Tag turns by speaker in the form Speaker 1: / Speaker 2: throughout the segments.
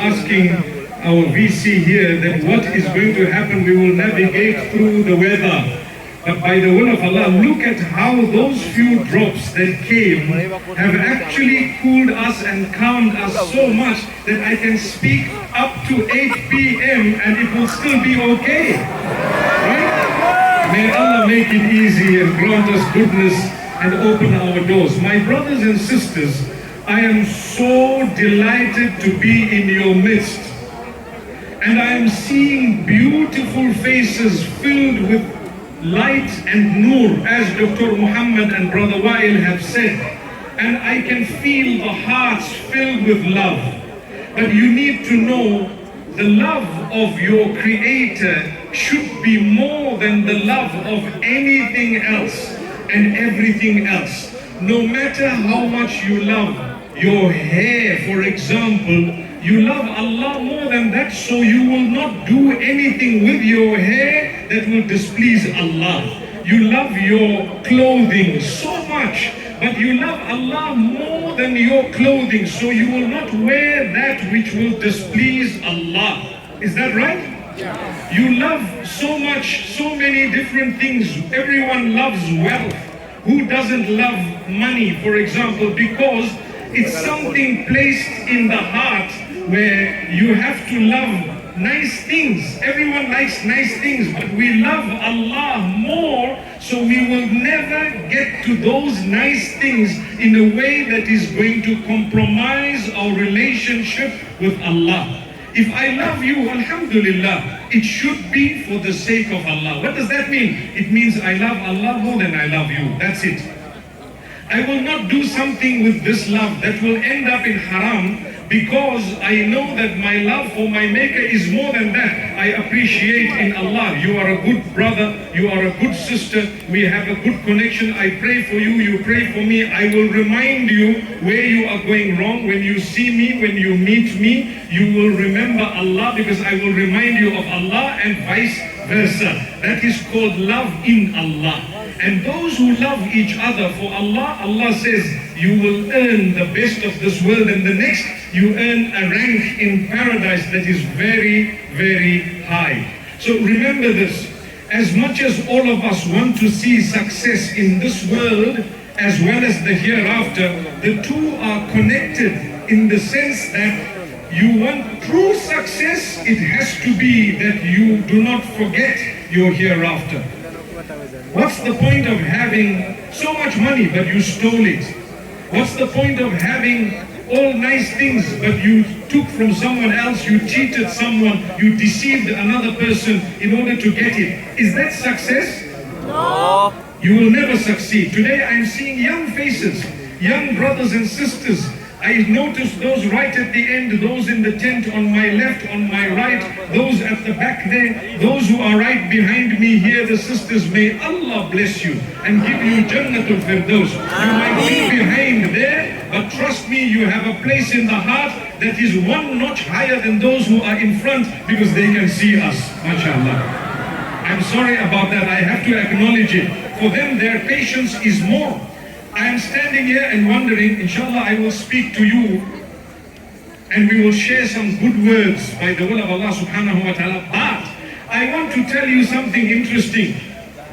Speaker 1: asking our VC here that what is going to happen, we will navigate through the weather. But by the will of Allah, look at how those few drops that came have actually cooled us and calmed us so much that I can speak up to 8 p.m. and it will still be okay. Right? May Allah make it easy and grant us goodness and open our doors. My brothers and sisters, I am so delighted to be in your midst. And I am seeing beautiful faces filled with light and nur, as Dr. Muhammad and Brother Wael have said. And I can feel the hearts filled with love. But you need to know the love of your Creator should be more than the love of anything else and everything else. No matter how much you love your hair, for example, you love Allah more than that, so you will not do anything with your hair that will displease Allah. You love your clothing so much, but you love Allah more than your clothing, so you will not wear that which will displease Allah. Is that right? Yeah. You love so much, so many different things. Everyone loves wealth. Who doesn't love money, for example, because it's something placed in the heart where you have to love nice things. Everyone likes nice things, but we love Allah more, so we will never get to those nice things in a way that is going to compromise our relationship with Allah. If I love you, alhamdulillah, it should be for the sake of Allah. What does that mean? It means I love Allah more than I love you. That's it. I will not do something with this love that will end up in haram, because I know that my love for my Maker is more than that. I appreciate in Allah. You are a good brother, you are a good sister, we have a good connection. I pray for you, you pray for me. I will remind you where you are going wrong. When you see me, when you meet me, you will remember Allah, because I will remind you of Allah, and vice versa. That is called love in Allah. And those who love each other for Allah, Allah says, you will earn the best of this world, and the next you earn a rank in paradise that is very, very high. So remember this, as much as all of us want to see success in this world as well as the hereafter, the two are connected in the sense that you want true success, it has to be that you do not forget your hereafter. What's the point of having so much money but you stole it? What's the point of having all nice things but you took from someone else, you cheated someone, you deceived another person in order to get it? Is that success? No. You will never succeed. Today I'm seeing young faces, young brothers and sisters. I noticed those right at the end, those in the tent on my left, on my right, those at the back there, those who are right behind me here, the sisters. May Allah bless you and give you Jannatul Firdaus. You might be behind there, but trust me, you have a place in the heart that is one notch higher than those who are in front, because they can see us, mashallah. I'm sorry about that, I have to acknowledge it. For them, their patience is more. I am standing here and wondering, inshallah, I will speak to you and we will share some good words by the will of Allah subhanahu wa ta'ala. But I want to tell you something interesting.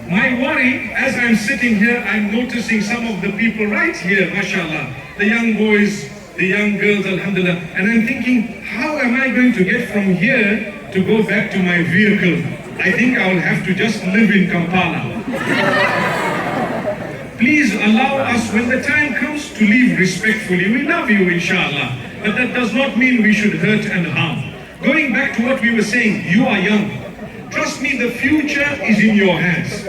Speaker 1: My worry, as I'm sitting here, I'm noticing some of the people right here, mashallah, the young boys, the young girls, alhamdulillah, and I'm thinking, how am I going to get from here to go back to my vehicle? I think I'll have to just live in Kampala. Please allow us, when the time comes, to live respectfully. We love you, inshallah, but that does not mean we should hurt and harm. Going back to what we were saying, you are young. Trust me, the future is in your hands.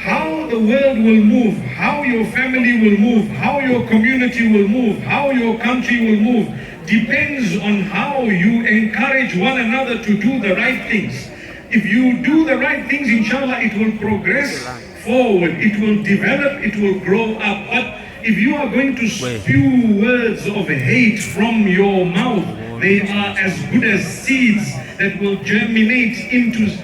Speaker 1: How the world will move, how your family will move, how your community will move, how your country will move, depends on how you encourage one another to do the right things. If you do the right things, inshallah, it will progress forward, it will develop, it will grow up. But if you are going to spew words of hate from your mouth, they are as good as seeds that will germinate into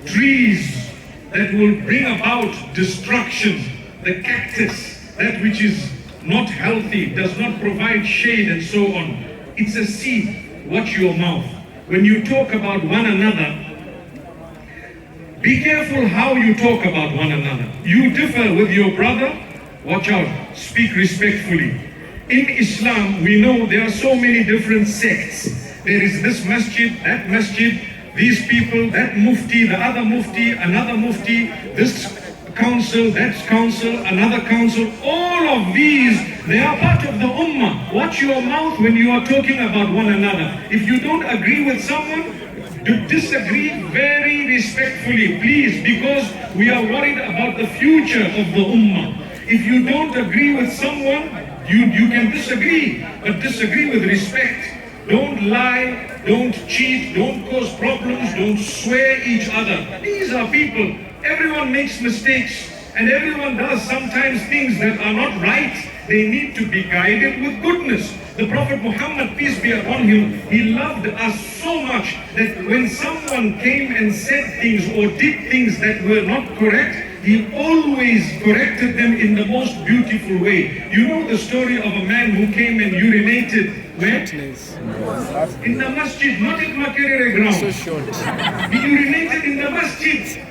Speaker 1: trees that will bring about destruction. The cactus, that which is not healthy, does not provide shade and so on. It's a seed. Watch your mouth. When you talk about one another, be careful how you talk about one another. You differ with your brother, watch out, speak respectfully. In Islam, we know there are so many different sects. There is this masjid, that masjid, these people, that mufti, the other mufti, another mufti, this council, that council, another council. All of these, they are part of the ummah. Watch your mouth when you are talking about one another. If you don't agree with someone, disagree very respectfully, please, because we are worried about the future of the ummah. If you don't agree with someone, you can disagree, but disagree with respect. Don't lie, don't cheat, don't cause problems, don't swear each other. These are people. Everyone makes mistakes, and everyone does sometimes things that are not right. They need to be guided with goodness. The Prophet Muhammad, peace be upon him, he loved us so much that when someone came and said things or did things that were not correct, he always corrected them in the most beautiful way. You know the story of a man who came and urinated where? In the masjid, not in Makerere ground. He urinated in the masjid.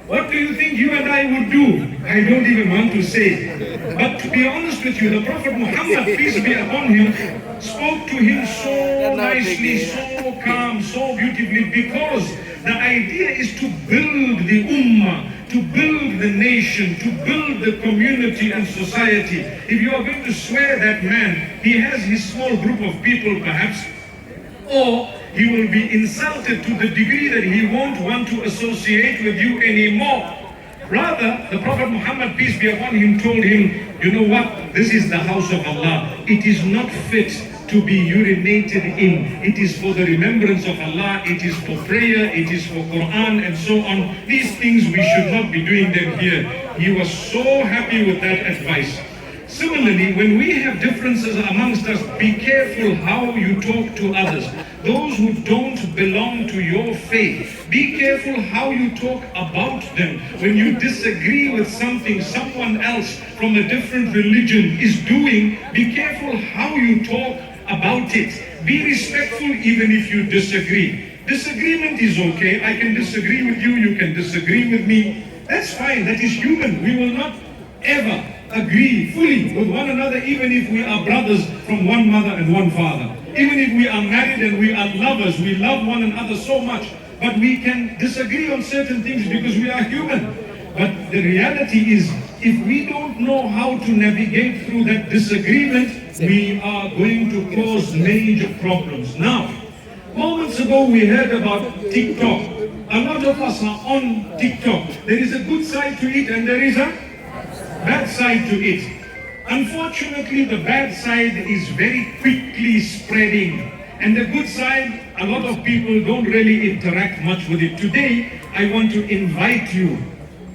Speaker 1: What do you think you and I would do? I don't even want to say. But to be honest with you, the Prophet Muhammad, peace be upon him, spoke to him so nicely, so calm, so beautifully, because the idea is to build the ummah, to build the nation, to build the community and society. If you are going to swear that man, he has his small group of people perhaps, or he will be insulted to the degree that he won't want to associate with you anymore. Rather, the Prophet Muhammad, peace be upon him, told him, you know what, this is the house of Allah. It is not fit to be urinated in. It is for the remembrance of Allah, it is for prayer, it is for Quran and so on. These things we should not be doing them here. He was so happy with that advice. Similarly, when we have differences amongst us, be careful how you talk to others. Those who don't belong to your faith, be careful how you talk about them. When you disagree with something someone else from a different religion is doing, be careful how you talk about it. Be respectful even if you disagree. Disagreement is okay. I can disagree with you, you can disagree with me. That's fine, that is human. We will not ever agree fully with one another, even if we are brothers from one mother and one father. Even if we are married and we are lovers, we love one another so much, but we can disagree on certain things because we are human. But the reality is, if we don't know how to navigate through that disagreement, we are going to cause major problems. Now, moments ago we heard about Tik Tok. A lot of us are on Tik Tok. There is a good side to it and there is a bad side to it. Unfortunately, the bad side is very quickly spreading, and the good side, a lot of people don't really interact much with it. Today, I want to invite you,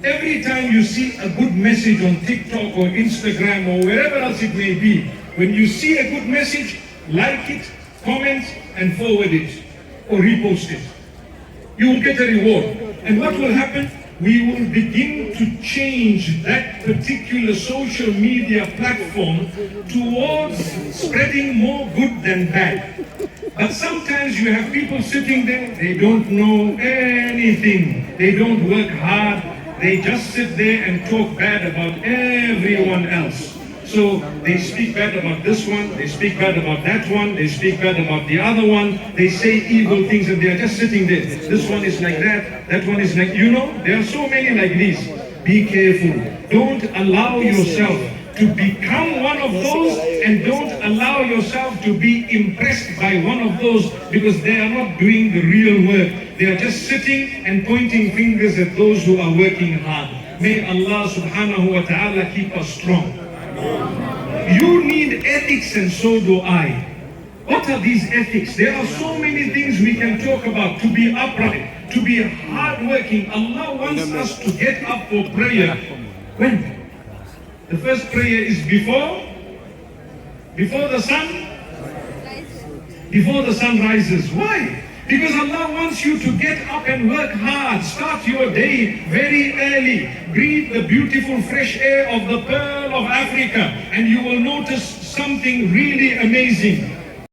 Speaker 1: every time you see a good message on TikTok or Instagram or wherever else it may be, when you see a good message, like it, comment and forward it or repost it. You will get a reward. And what will happen? We will begin to change that particular social media platform towards spreading more good than bad. But sometimes you have people sitting there, they don't know anything. They don't work hard. They just sit there and talk bad about everyone else. So they speak bad about this one, they speak bad about that one, they speak bad about the other one, they say evil things and they are just sitting there. This one is like that one is like, you know, there are so many like these. Be careful. Don't allow yourself to become one of those, and don't allow yourself to be impressed by one of those, because they are not doing the real work. They are just sitting and pointing fingers at those who are working hard. May Allah subhanahu wa ta'ala keep us strong. You need ethics and so do I. What are these ethics? There are so many things we can talk about. To be upright, to be hardworking. Allah wants us to get up for prayer. When? The first prayer is before the sun? Before the sun rises. Why? Because Allah wants you to get up and work hard. Start your day very early. Breathe the beautiful fresh air of the Pearl of Africa, and you will notice something really amazing.